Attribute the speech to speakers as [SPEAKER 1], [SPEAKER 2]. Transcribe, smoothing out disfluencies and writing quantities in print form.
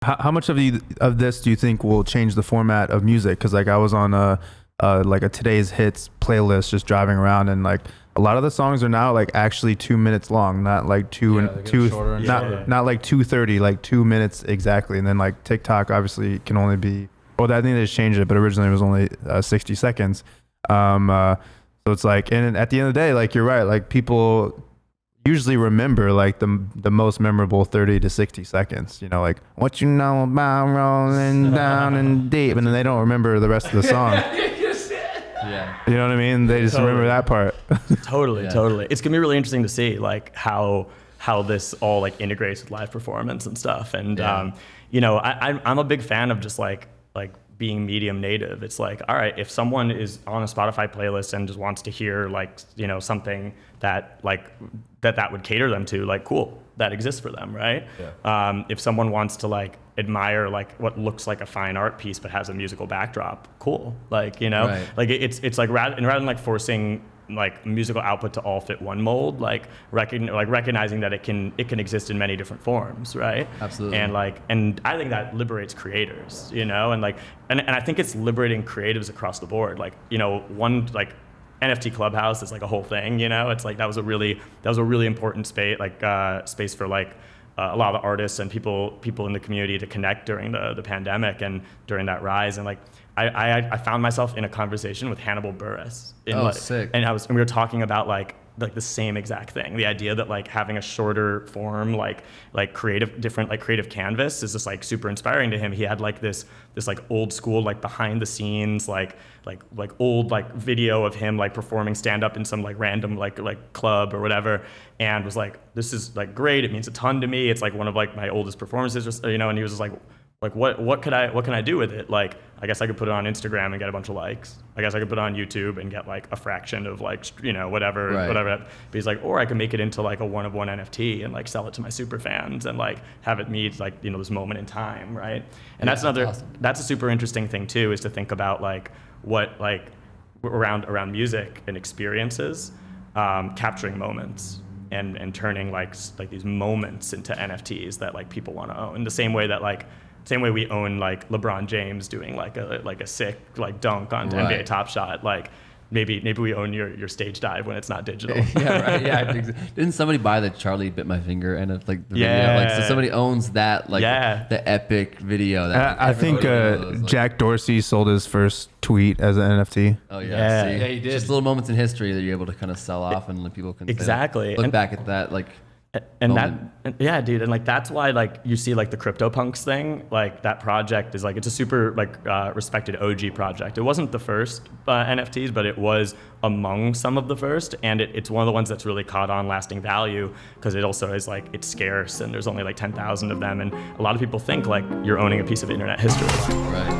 [SPEAKER 1] How much of this do you think will change the format of music? Because like I was on like a today's hits playlist just driving around, and like a lot of the songs are now like actually 2 minutes long, not like not like 2:30, like 2 minutes exactly. And then like TikTok obviously can only be, well, I think they just changed it, but originally it was only 60 seconds. So it's like, and at the end of the day, like you're right, like people usually remember like the most memorable 30 to 60 seconds, you know, like what you know about rolling down and deep, and then they don't remember the rest of the song.
[SPEAKER 2] Yeah,
[SPEAKER 1] you know what I mean, they just remember that part.
[SPEAKER 3] Totally. It's gonna be really interesting to see like how this all like integrates with live performance and stuff. And you know, I'm a big fan of just like being medium native. It's like, all right, if someone is on a Spotify playlist and just wants to hear like, you know, something that like that would cater them to, like, cool, that exists for them, right? Yeah. If someone wants to like admire like what looks like a fine art piece but has a musical backdrop, cool, like, you know, like it's like rather than like forcing like musical output to all fit one mold, like recognizing that it can exist in many different forms, right?
[SPEAKER 2] Absolutely.
[SPEAKER 3] And I think that liberates creators, you know, and I think it's liberating creatives across the board. Like, you know, one like NFT Clubhouse is like a whole thing, you know. It's like that was a really important space, like space for like a lot of the artists and people in the community to connect during the pandemic and during that rise. And like I found myself in a conversation with Hannibal Buress.
[SPEAKER 2] Sick.
[SPEAKER 3] And we were talking about like the same exact thing. The idea that like having a shorter form, like creative canvas is just like super inspiring to him. He had like this like old school, like behind the scenes, like old like video of him like performing stand up in some like random like club or whatever, and was like, this is like great. It means a ton to me. It's like one of like my oldest performances, you know. And he was just like what can I do with it? Like, I guess I could put it on Instagram and get a bunch of likes. I guess I could put it on YouTube and get like a fraction of like, you know, whatever. But he's like, or I can make it into like a one-of-one NFT and like sell it to my super fans and like have it meet like, you know, this moment in time, right? And that's a super interesting thing too, is to think about like what like around music and experiences, capturing moments and turning like these moments into NFTs that like people want to own. The same way we own like LeBron James doing like a sick like dunk on NBA Top Shot. Like maybe we own your stage dive when it's not digital.
[SPEAKER 2] Yeah, right. Yeah. Didn't somebody buy the Charlie Bit My Finger and like the video? Like, so somebody owns that, like the epic video. That
[SPEAKER 1] I think Jack Dorsey sold his first tweet as an NFT.
[SPEAKER 2] Oh yeah. See?
[SPEAKER 4] Yeah, he did.
[SPEAKER 2] Just little moments in history that you're able to kind of sell off and people can
[SPEAKER 3] exactly
[SPEAKER 2] look back at that like.
[SPEAKER 3] And yeah, dude, and like that's why like you see like the CryptoPunks thing, like that project is like, it's a super like respected OG project. It wasn't the first NFTs, but it was among some of the first, and it's one of the ones that's really caught on lasting value because it also is like, it's scarce and there's only like 10,000 of them, and a lot of people think like you're owning a piece of internet history.
[SPEAKER 2] Right.